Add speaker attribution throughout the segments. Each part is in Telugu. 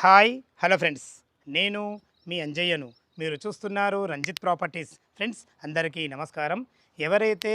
Speaker 1: హాయ్ హలో ఫ్రెండ్స్, నేను మీ అంజయ్యను. మీరు చూస్తున్నారు రంజిత్ ప్రాపర్టీస్. ఫ్రెండ్స్ అందరికీ నమస్కారం. ఎవరైతే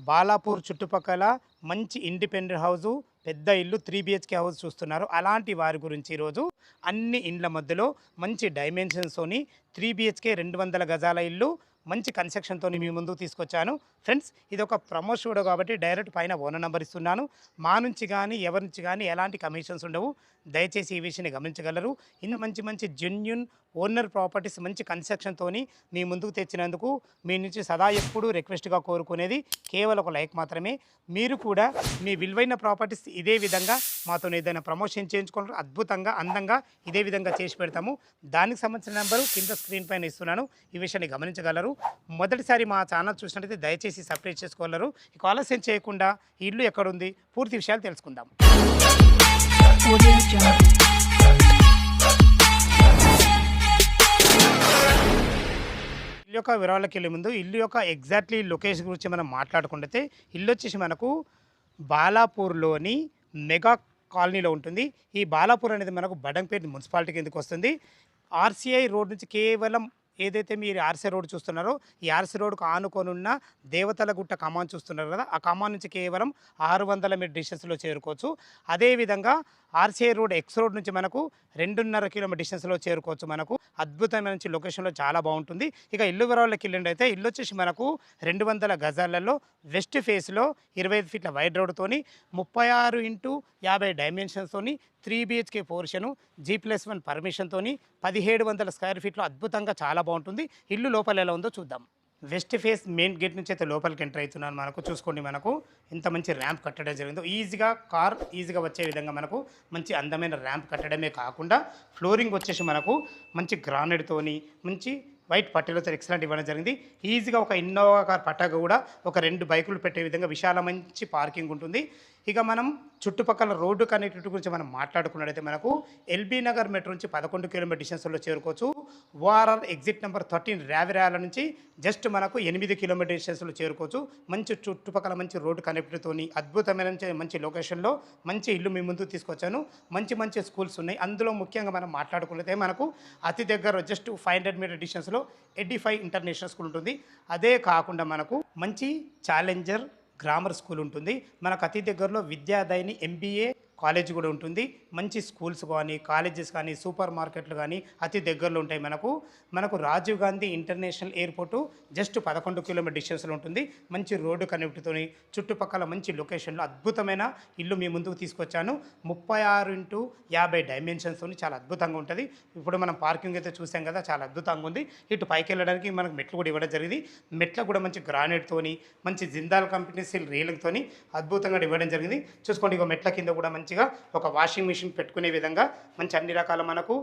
Speaker 1: బాలాపూర్ చుట్టుపక్కల మంచి ఇండిపెండెంట్ హౌజు, పెద్ద ఇల్లు 3 BHK హౌస్ చూస్తున్నారో అలాంటి వారి గురించి ఈరోజు అన్ని ఇండ్ల మధ్యలో మంచి డైమెన్షన్స్తోని 3 BHK 200 గజాల ఇల్లు మంచి కన్స్ట్రక్షన్తో మీ ముందుకు తీసుకొచ్చాను. ఫ్రెండ్స్ ఇది ఒక ప్రమోషన్ వీడియో కాబట్టి డైరెక్ట్ పైన ఓనర్ నెంబర్ ఇస్తున్నాను. మా నుంచి కానీ ఎవరి నుంచి కానీ ఎలాంటి కమిషన్స్ ఉండవు. దయచేసి ఈ విషయాన్ని గమనించగలరు. ఇన్ని మంచి మంచి జెన్యున్ ఓనర్ ప్రాపర్టీస్ మంచి కన్స్ట్రక్షన్తో మీ ముందుకు తెచ్చినందుకు మీ నుంచి సదా ఎప్పుడు రిక్వెస్ట్గా కోరుకునేది కేవలం ఒక లైక్ మాత్రమే. మీరు కూడా మీ విలువైన ప్రాపర్టీస్ ఇదే విధంగా మాతో ఏదైనా ప్రమోషన్ చేయించుకుంటారు, అద్భుతంగా అందంగా ఇదే విధంగా చేసి పెడతాము. దానికి సంబంధించిన నెంబరు కింద స్క్రీన్ పైన ఇస్తున్నాను. ఈ విషయాన్ని గమనించగలరు. మొదటిసారి మా ఛానల్ చూసినట్లయితే దయచేసి సబ్స్క్రైబ్ చేసుకోగలరు. ఇక ఆలస్యం చేయకుండా ఈ ఇల్లు ఎక్కడుంది పూర్తి విషయాలు తెలుసుకుందాం. ఇల్లు యొక్క వివరాలకు వెళ్ళే ముందు ఇల్లు యొక్క ఎగ్జాక్ట్లీ లొకేషన్ గురించి మనం మాట్లాడుకుంటే ఇల్లు వచ్చేసి మనకు బాలాపూర్లోని మెగా కాలనీలో ఉంటుంది. ఈ బాలాపూర్ అనేది మనకు బడంపేట మున్సిపాలిటీ కిందకి వస్తుంది. ఆర్సీఐ రోడ్ నుంచి కేవలం ఏదైతే మీరు ఆర్సీ రోడ్ చూస్తున్నారో ఈ ఆర్సీ రోడ్కు ఆనుకొనున్న దేవతల గుట్ట కమాన్ చూస్తున్నారు కదా, ఆ కమాన్ నుంచి కేవలం 600 మీటర్ డిస్టెన్స్లో చేరుకోవచ్చు. అదేవిధంగా ఆర్సీఐ రోడ్ ఎక్స్ రోడ్ నుంచి మనకు 2.5 కిలోమీటర్ డిస్టెన్స్లో చేరుకోవచ్చు. మనకు అద్భుతమైన మంచి లొకేషన్లో చాలా బాగుంటుంది. ఇక ఇల్లు వివరాలకి వెళ్ళండి. అయితే ఇల్లు వచ్చేసి మనకు 200 గజాలలో వెస్ట్ ఫేస్లో 25 ఫీట్ల వైడ్ రోడ్తోని 36x50 డైమెన్షన్స్తోని 3 BHK పోర్షను G+1 పర్మిషన్తో 1700 స్క్వేర్ ఫీట్లో అద్భుతంగా చాలా బాగుంటుంది. ఇల్లు లోపల ఎలా ఉందో చూద్దాం. వెస్ట్ ఫేస్ మెయిన్ గేట్ నుంచి అయితే లోపలికి ఎంటర్ అవుతున్నాను. మనకు చూసుకోండి, మనకు ఇంత మంచి ర్యాంప్ కట్టడం జరిగిందో ఈజీగా కార్ ఈజీగా వచ్చే విధంగా మనకు మంచి అందమైన ర్యాంప్ కట్టడమే కాకుండా ఫ్లోరింగ్ వచ్చేసి మనకు మంచి గ్రానైట్తోని మంచి వైట్ పట్టీలతో ఎక్సలెంట్ ఇవ్వడం జరిగింది. ఈజీగా ఒక ఇన్నోవా కార్ పట్టాక కూడా ఒక 2 బైకులు పెట్టే విధంగా విశాల మంచి పార్కింగ్ ఉంటుంది. ఇక మనం చుట్టుపక్కల రోడ్డు కనెక్టివిటీ గురించి మనం మాట్లాడుకున్నట్టయితే మనకు ఎల్బీ నగర్ మెట్రో నుంచి 11 కిలోమీటర్ డిస్టెన్స్లో చేరుకోవచ్చు. ఓఆర్ఆర్ ఎగ్జిట్ నెంబర్ 13 రావిరాల నుంచి జస్ట్ మనకు 8 కిలోమీటర్ డిస్టెన్స్లో చేరుకోవచ్చు. మంచి చుట్టుపక్కల మంచి రోడ్డు కనెక్టివిటీతోని అద్భుతమైన మంచి లొకేషన్లో మంచి ఇల్లు మీ ముందుకు తీసుకొచ్చాను. మంచి మంచి స్కూల్స్ ఉన్నాయి. అందులో ముఖ్యంగా మనం మాట్లాడుకున్నట్లయితే మనకు అతి దగ్గర జస్ట్ 500 మీటర్ డిస్టెన్స్లో ఎడిఫై ఇంటర్నేషనల్ స్కూల్ ఉంటుంది. అదే కాకుండా మనకు మంచి ఛాలెంజర్ గ్రామర్ స్కూల్ ఉంటుంది. మనకు అతి దగ్గరలో విద్యాదయని MBA కాలేజ్ కూడా ఉంటుంది. మంచి స్కూల్స్ కానీ కాలేజెస్ కానీ సూపర్ మార్కెట్లు కానీ అతి దగ్గరలో ఉంటాయి. మనకు Rajiv Gandhi international airport just 11 kilometre డిస్టెన్స్లో ఉంటుంది. మంచి రోడ్డు కనెక్టివిటీతో చుట్టుపక్కల మంచి లొకేషన్లో అద్భుతమైన ఇల్లు మీ ముందుకు తీసుకొచ్చాను. 36x50 డైమెన్షన్స్తో చాలా అద్భుతంగా ఉంటుంది. ఇప్పుడు మనం పార్కింగ్ అయితే చూసాం కదా, చాలా అద్భుతంగా ఉంది. ఇటు పైకి వెళ్ళడానికి మనకు మెట్లు కూడా ఇవ్వడం జరిగింది. మెట్లు కూడా మంచి గ్రానైట్తోని మంచి జిందాల్ కంపెనీ సిల్ రీలింగ్తోని అద్భుతంగా ఇవ్వడం జరిగింది. చూసుకోండి, ఇక మెట్ల కింద కూడా మంచిగా ఒక వాషింగ్ మిషన్ పెట్టుకునే విధంగా మంచి అన్ని రకాల మనకు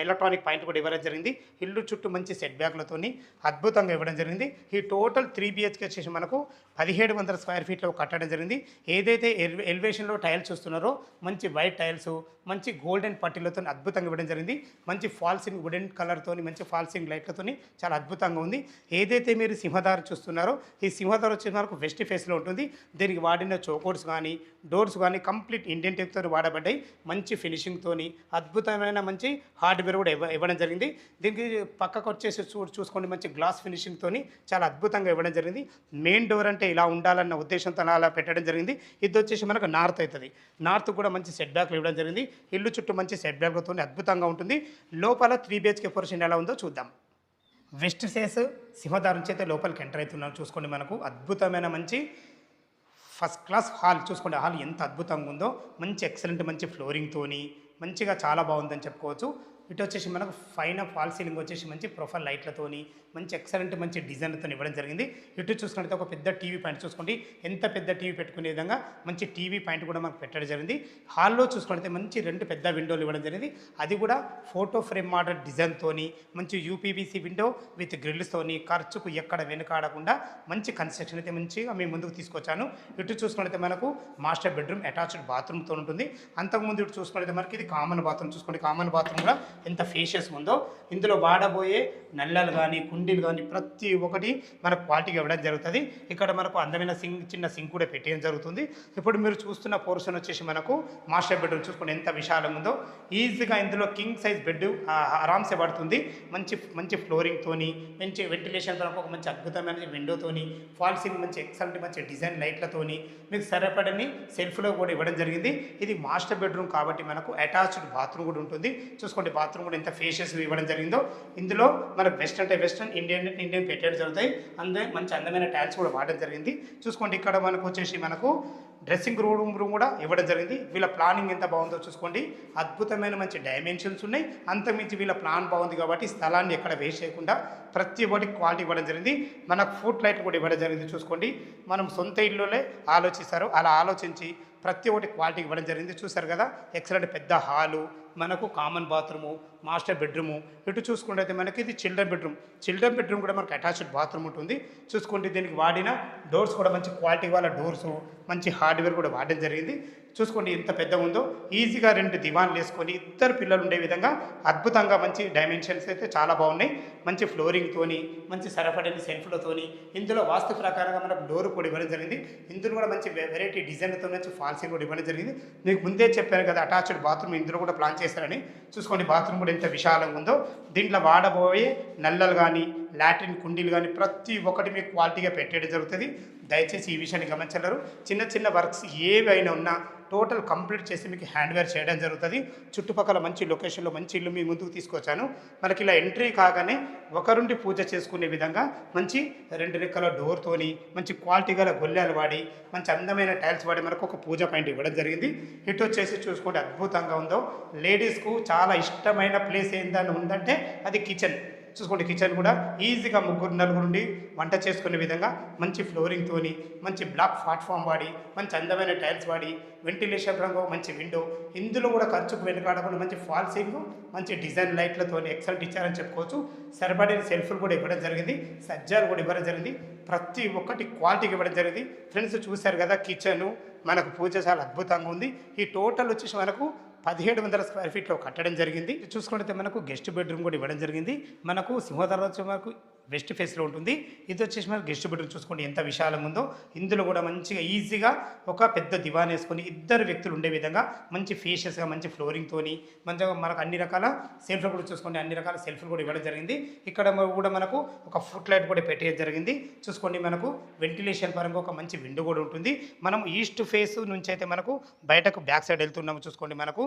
Speaker 1: ఎలక్ట్రానిక్ పాయింట్ కూడా ఇవ్వడం జరిగింది. ఇల్లు చుట్టూ మంచి సెట్ బ్యాక్లతోని అద్భుతంగా ఇవ్వడం జరిగింది. ఈ టోటల్ 3 BHK వచ్చేసి మనకు 1700 స్క్వేర్ ఫీట్లో కట్టడం జరిగింది. ఏదైతే ఎలివేషన్లో టైల్స్ చూస్తున్నారో మంచి వైట్ టైల్స్ మంచి గోల్డెన్ పట్టీలతో అద్భుతంగా ఇవ్వడం జరిగింది. మంచి ఫాల్సింగ్ వుడెన్ కలర్తోని మంచి ఫాల్సింగ్ లైట్లతోని చాలా అద్భుతంగా ఉంది. ఏదైతే మీరు సింహదారి చూస్తున్నారో ఈ సింహదారి వచ్చే మనకు వెస్ట్ ఫేస్లో ఉంటుంది. దీనికి వాడిన చోకోడ్స్ కానీ డోర్స్ కానీ కంప్లీట్ ఇండియన్ టెక్తో వాడబడ్డాయి. మంచి ఫినిషింగ్తోని అద్భుతమైన మంచి హార్డ్వేర్ కూడా ఇవ్వడం జరిగింది. దీనికి పక్కకు వచ్చేసి చూసుకోండి, మంచి గ్లాస్ ఫినిషింగ్తోని చాలా అద్భుతంగా ఇవ్వడం జరిగింది. మెయిన్ డోర్ అంటే ఇలా ఉండాలన్న ఉద్దేశంతో అలా పెట్టడం జరిగింది. ఇది వచ్చేసి మనకు నార్త్ అవుతుంది. నార్త్ కూడా మంచి సెట్ బ్యాక్లు ఇవ్వడం జరిగింది. ఇల్లు చుట్టూ మంచి సెట్ బ్యాక్లతో అద్భుతంగా ఉంటుంది. లోపల 3 BHK పోర్షన్ ఎలా ఉందో చూద్దాం. వెస్ట్ ఫేస్ సింహదారు నుంచి అయితే లోపలికి ఎంటర్ అవుతున్నాం. చూసుకోండి, మనకు అద్భుతమైన మంచి ఫస్ట్ క్లాస్ హాల్. చూసుకోండి, హాల్ ఎంత అద్భుతంగా ఉందో. మంచి ఎక్సలెంట్ మంచి ఫ్లోరింగ్తోని మంచిగా చాలా బాగుందని చెప్పుకోవచ్చు. ఇటు వచ్చేసి మనకు పైన ఫాల్ సీలింగ్ వచ్చేసి మంచి ప్రొఫైల్ లైట్లతోని మంచి ఎక్సలెంట్ మంచి డిజైన్తో ఇవ్వడం జరిగింది. ఇటు చూసుకుంటే ఒక పెద్ద టీవీ పాయింట్ చూసుకోండి, ఎంత పెద్ద టీవీ పెట్టుకునే విధంగా మంచి టీవీ పాయింట్ కూడా మనకు పెట్టడం జరిగింది. హాల్లో చూసుకుంటే మంచి 2 పెద్ద విండోలు ఇవ్వడం జరిగింది. అది కూడా ఫోటో ఫ్రేమ్ మోడల్ డిజైన్తోని మంచి UPVC విండో విత్ గ్రిల్స్తోని ఖర్చుకు ఎక్కడ వెనుకాడకుండా మంచి కన్స్ట్రక్షన్ అయితే మంచిగా మేము ముందుకు తీసుకొచ్చాను. ఇటు చూసుకుంటే మనకు మాస్టర్ బెడ్రూమ్ అటాచ్డ్ బాత్రూమ్తో ఉంటుంది. అంతకుముందు ఇటు చూసుకుంటే మనకి ఇది కామన్ బాత్రూమ్. చూసుకోండి, కామన్ బాత్రూమ్ కూడా ఎంత ఫేషియస్ ఉందో. ఇందులో వాడబోయే నల్లలు కానీ కుండీలు కానీ ప్రతి ఒక్కటి మనకు క్వాలిటీగా ఇవ్వడం జరుగుతుంది. ఇక్కడ మనకు అందమైన చిన్న సింక్ కూడా పెట్టేయడం జరుగుతుంది. ఇప్పుడు మీరు చూస్తున్న పోర్షన్ వచ్చేసి మనకు మాస్టర్ బెడ్రూమ్ చూసుకుని ఎంత విశాలంగా ఉందో. ఈజీగా ఇందులో కింగ్ సైజ్ బెడ్ ఆరామ్సే పడుతుంది. మంచి మంచి ఫ్లోరింగ్తోని, మంచి వెంటిలేషన్ పరంగా ఒక మంచి అద్భుతమైన విండోతోని, ఫాల్ సీలింగ్ మంచి ఎక్సలెంట్ మంచి డిజైన్ లైట్లతోని మీకు సరిపడని సెల్ఫ్లో కూడా ఇవ్వడం జరిగింది. ఇది మాస్టర్ బెడ్రూమ్ కాబట్టి మనకు అటాచ్డ్ బాత్రూమ్ కూడా ఉంటుంది. చూసుకోండి బాత్రూమ్ కూడా ఎంత ఫేషియస్ ఇవ్వడం జరిగిందో. ఇందులో మనకు వెస్టర్న్ అంటే వెస్టర్న్, ఇండియన్ పెట్టేయడం జరుగుతాయి. మంచి అందమైన టైల్స్ కూడా వాడడం జరిగింది. చూసుకోండి ఇక్కడ మనకు వచ్చేసి మనకు డ్రెస్సింగ్ రూమ్ కూడా ఇవ్వడం జరిగింది. వీళ్ళ ప్లానింగ్ ఎంత బాగుందో చూసుకోండి. అద్భుతమైన మంచి డైమెన్షన్స్ ఉన్నాయి. అంతకుమించి వీళ్ళ ప్లాన్ బాగుంది కాబట్టి స్థలాన్ని ఎక్కడ వేస్ట్ చేయకుండా ప్రతి ఒక్కటి క్వాలిటీ ఇవ్వడం జరిగింది. మనకు ఫుట్ లైట్ కూడా ఇవ్వడం జరిగింది. చూసుకోండి మనం సొంత ఇల్లులే ఆలోచిస్తారు, అలా ఆలోచించి ప్రతి ఒక్కటి క్వాలిటీ ఇవ్వడం జరిగింది. చూసారు కదా ఎక్సలెంట్ పెద్ద హాలు, మనకు కామన్ బాత్రూము, మాస్టర్ బెడ్రూము. ఇటు చూసుకుంటే మనకి ఇది చిల్డ్రన్ బెడ్రూమ్ కూడా మనకు అటాచ్డ్ బాత్రూమ్ ఉంటుంది. చూసుకోండి దీనికి వాడిన డోర్స్ కూడా మంచి క్వాలిటీ వాళ్ళ డోర్స్, మంచి హార్డ్వేర్ కూడా వాడడం జరిగింది. చూసుకోండి ఎంత పెద్ద ఉందో. ఈజీగా 2 దివాన్లు వేసుకొని 2 పిల్లలు ఉండే విధంగా అద్భుతంగా మంచి డైమెన్షన్స్ అయితే చాలా బాగున్నాయి. మంచి ఫ్లోరింగ్తోని, మంచి సరఫడని సెల్ఫ్లతోని, ఇందులో వాస్తు ప్రకారంగా మనకు డోర్ కూడా ఇవ్వడం జరిగింది. ఇందులో కూడా మంచి వెరైటీ డిజైన్తో మంచి ఫాల్సింగ్ కూడా ఇవ్వడం జరిగింది. మీకు ముందే చెప్పాను కదా అటాచ్డ్ బాత్రూమ్ ఇందులో కూడా ప్లాన్ చేశారని. చూసుకోండి బాత్రూమ్ కూడా ఎంత విశాలంగా ఉందో. దీంట్లో వాడబోయే నల్లలు కానీ, లాట్రిన్ కుండీలు కానీ ప్రతి ఒక్కటి మీకు క్వాలిటీగా పెట్టేయడం జరుగుతుంది. దయచేసి ఈ విషయాన్ని గమనించలేరు. చిన్న వర్క్స్ ఏవైనా ఉన్నా టోటల్ కంప్లీట్ చేసి మీకు హ్యాండ్వేర్ చేయడం జరుగుతుంది. చుట్టుపక్కల మంచి లొకేషన్లో మంచి ఇల్లు మీ ముందుకు తీసుకొచ్చాను. మనకి ఇలా ఎంట్రీ కాగానే ఒకరుండి పూజ చేసుకునే విధంగా మంచి 2 రెక్కల డోర్తోని, మంచి క్వాలిటీ గల గొల్లెలు వాడి, మంచి అందమైన టైల్స్ వాడి మనకు ఒక పూజ పాయింట్ ఇవ్వడం జరిగింది. ఇటు వచ్చేసి చూసుకుంటే అద్భుతంగా ఉందో. లేడీస్కు చాలా ఇష్టమైన ప్లేస్ ఏందని ఉందంటే అది కిచెన్. చూసుకోండి కిచెన్ కూడా ఈజీగా 3-4 నుండి వంట చేసుకునే విధంగా మంచి ఫ్లోరింగ్తోని, మంచి బ్లాక్ ప్లాట్ఫామ్ వాడి, మంచి అందమైన టైల్స్ వాడి, వెంటిలేషన్ రంగు మంచి విండో, ఇందులో కూడా ఖర్చుకు వెనుకాడకుండా మంచి ఫాల్ సీలింగ్, మంచి డిజైన్ లైట్లతో ఎక్సలెంట్ ఇచ్చారని చెప్పుకోవచ్చు. సరిపడిన సెల్ఫ్లు కూడా ఇవ్వడం జరిగింది, సజ్జాలు కూడా ఇవ్వడం జరిగింది. ప్రతి ఒక్కటి క్వాలిటీకి ఇవ్వడం జరిగింది. ఫ్రెండ్స్ చూశారు కదా కిచెను మనకు పూజ చాలా అద్భుతంగా ఉంది. ఈ టోటల్ వచ్చేసి మనకు 1700 స్క్వేర్ ఫీట్లో కట్టడం జరిగింది. చూసుకుంటే మనకు గెస్ట్ బెడ్రూమ్ కూడా ఇవ్వడం జరిగింది. మనకు సింహద్వారం వచ్చి మనకు వెస్ట్ ఫేస్లో ఉంటుంది. ఇది వచ్చేసి మనకు గెస్ట్ బెడ్రూమ్ చూసుకోండి ఎంత విశాలంగా ఉందో. ఇందులో కూడా మంచిగా ఈజీగా ఒక పెద్ద దివాన్ వేసుకొని 2 వ్యక్తులు ఉండే విధంగా మంచి ఫేషియస్గా మంచి ఫ్లోరింగ్తోని మంచిగా మనకు అన్ని రకాల సెల్ఫ్లు కూడా చూసుకోండి, అన్ని రకాల సెల్ఫ్లు కూడా ఇవ్వడం జరిగింది. ఇక్కడ కూడా మనకు ఒక ఫుట్ లైట్ కూడా పెట్టేయడం జరిగింది. చూసుకోండి మనకు వెంటిలేషన్ పరంగా ఒక మంచి విండో కూడా ఉంటుంది. మనం ఈస్ట్ ఫేస్ నుంచి అయితే మనకు బయటకు బ్యాక్ సైడ్ వెళ్తున్నాము. చూసుకోండి మనకు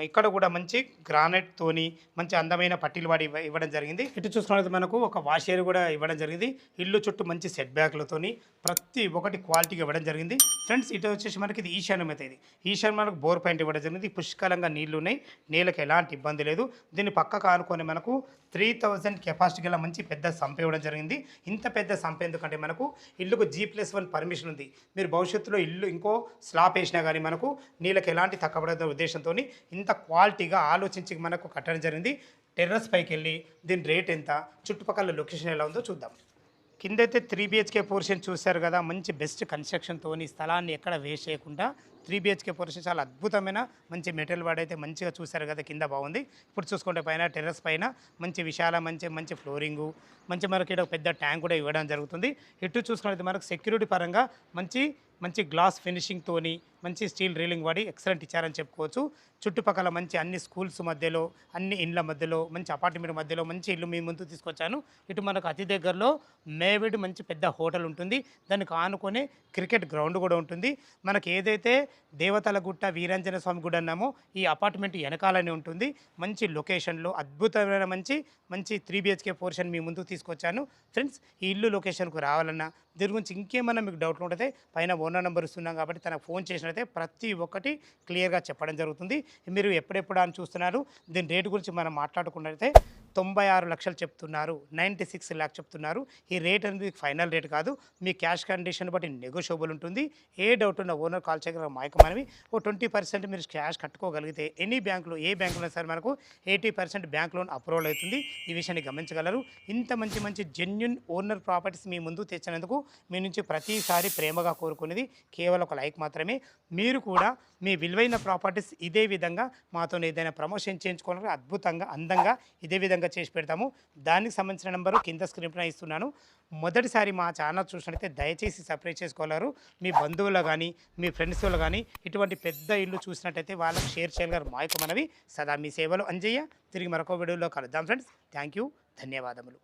Speaker 1: ఇక్కడ కూడా మంచి గ్రానైట్ తోని మంచి అందమైన పట్టీలు వాడి ఇవ్వడం జరిగింది. ఇటు చూసుకున్నట్లయితే మనకు ఒక వాష్ ఏరియా కూడా ఇవ్వడం జరిగింది. ఇల్లు చుట్టూ మంచి సెట్ బ్యాక్లతోని ప్రతి ఒక్కటి క్వాలిటీగా ఇవ్వడం జరిగింది. ఫ్రెండ్స్ ఇటు వచ్చేసి మనకి ఇది ఈశాన్యం అయితే ఇది ఈశాన్యం మనకు బోర్ పాయింట్ ఇవ్వడం జరిగింది. పుష్కలంగా నీళ్లు ఉన్నాయి, నీళ్ళకి ఎలాంటి ఇబ్బంది లేదు. దీన్ని పక్కకు ఆనుకొని మనకు 3000 కెపాసిటీ గల మంచి పెద్ద సంప ఇవ్వడం జరిగింది. ఇంత పెద్ద సంప ఎందుకంటే మనకు ఇల్లుకు G+1 పర్మిషన్ ఉంది. మీరు భవిష్యత్తులో ఇల్లు ఇంకో స్లాబ్ వేసినా కానీ మనకు నీళ్ళకి ఎలాంటి తక్కువ ఉద్దేశంతో ఇంత క్వాలిటీగా ఆలోచించి మనకు కట్టడం జరిగింది. టెర్రస్ పైకి వెళ్ళి దీని రేట్ ఎంత, చుట్టుపక్కల లొకేషన్ ఎలా ఉందో చూద్దాం. కిందైతే 3 BHK పోర్షన్ చూశారు కదా, మంచి బెస్ట్ కన్స్ట్రక్షన్తో స్థలాన్ని ఎక్కడ వేస్ట్ చేయకుండా 3 BHK పోర్షన్ చాలా అద్భుతమైన మంచి మెటీరియల్ వాడైతే మంచిగా చూశారు కదా, కింద బాగుంది. ఇప్పుడు చూసుకుంటే పైన టెర్రస్ పైన మంచి విశాల మంచి ఫ్లోరింగు, మంచి మనకి ఇక్కడ పెద్ద ట్యాంక్ కూడా ఇవ్వడం జరుగుతుంది. ఇటు చూసుకున్నట్లయితే మనకు సెక్యూరిటీ పరంగా మంచి గ్లాస్ ఫినిషింగ్తోని మంచి స్టీల్ రీలింగ్ వాడి ఎక్సలెంట్ ఇచ్చారని చెప్పుకోవచ్చు. చుట్టుపక్కల మంచి అన్ని స్కూల్స్ మధ్యలో, అన్ని ఇండ్ల మధ్యలో, మంచి అపార్ట్మెంట్ మధ్యలో మంచి ఇల్లు మీ ముందు తీసుకొచ్చాను. ఇటు మనకు అతి దగ్గరలో మేవిడ్ మంచి పెద్ద హోటల్ ఉంటుంది. దానికి ఆనుకొని క్రికెట్ గ్రౌండ్ కూడా ఉంటుంది. మనకి ఏదైతే దేవతల గుట్ట వీరాంజనేయ స్వామి గుడి అన్నామో ఈ అపార్ట్మెంట్ వెనకాలనే ఉంటుంది. మంచి లొకేషన్లో అద్భుతమైన మంచి 3 BHK పోర్షన్ మీ ముందుకు తీసుకొచ్చాను. ఫ్రెండ్స్ ఈ ఇల్లు లొకేషన్కు రావాలన్నా దీని గురించి ఇంకేమన్నా మీకు డౌట్లు ఉంటే పైన ఓనర్ నెంబర్ ఇస్తున్నాం కాబట్టి తనకు ఫోన్ చేసినట్లయితే ప్రతి ఒక్కటి క్లియర్గా చెప్పడం జరుగుతుంది. మీరు ఎప్పుడెప్పుడు అని చూస్తున్నారు. దీని రేటు గురించి మనం మాట్లాడుకున్నట్లయితే 96 లక్షలు చెప్తున్నారు, 96 లాక్ చెప్తున్నారు. ఈ రేట్ అనేది ఫైనల్ రేట్ కాదు, మీ క్యాష్ కండిషన్ బట్టి నెగోషియబుల్ ఉంటుంది. ఏ డౌట్ ఉన్న ఓనర్ కాల్ చేయగల మైక్ మనవి. ఓ 20% మీరు క్యాష్ కట్టుకోగలిగితే ఎనీ బ్యాంకులో ఏ బ్యాంకులో సరే మనకు 80% బ్యాంక్ లోన్ అప్రూవల్ అవుతుంది. ఈ విషయాన్ని గమనించగలరు. ఇంత మంచి జెన్యున్ ఓనర్ ప్రాపర్టీస్ మీ ముందు తెచ్చినందుకు మీ నుంచి ప్రతిసారి ప్రేమగా కోరుకునేది కేవలం ఒక లైక్ మాత్రమే. మీరు కూడా మీ విలువైన ప్రాపర్టీస్ ఇదే విధంగా మాతో ఏదైనా ప్రమోషన్ చేయించుకోవాలంటే అద్భుతంగా అందంగా ఇదే విధంగా చేసి పెడతాము. దానికి సంబంధించిన నెంబరు కింద స్క్రీన్ పైన ఇస్తున్నాను. మొదటిసారి మా ఛానల్ చూసినట్లయితే దయచేసి సబ్స్క్రైబ్ చేసుకోగలరు. మీ బంధువులు కానీ మీ ఫ్రెండ్స్ వాళ్ళు కానీ ఇటువంటి పెద్ద ఇల్లు చూసినట్టయితే వాళ్ళకి షేర్ చేయగలరు. మా యొక్క మనవి సదా మీ సేవలో అంజయ్య. తిరిగి మరొక వీడియోలో కలుద్దాం ఫ్రెండ్స్. థ్యాంక్ యూ, ధన్యవాదములు.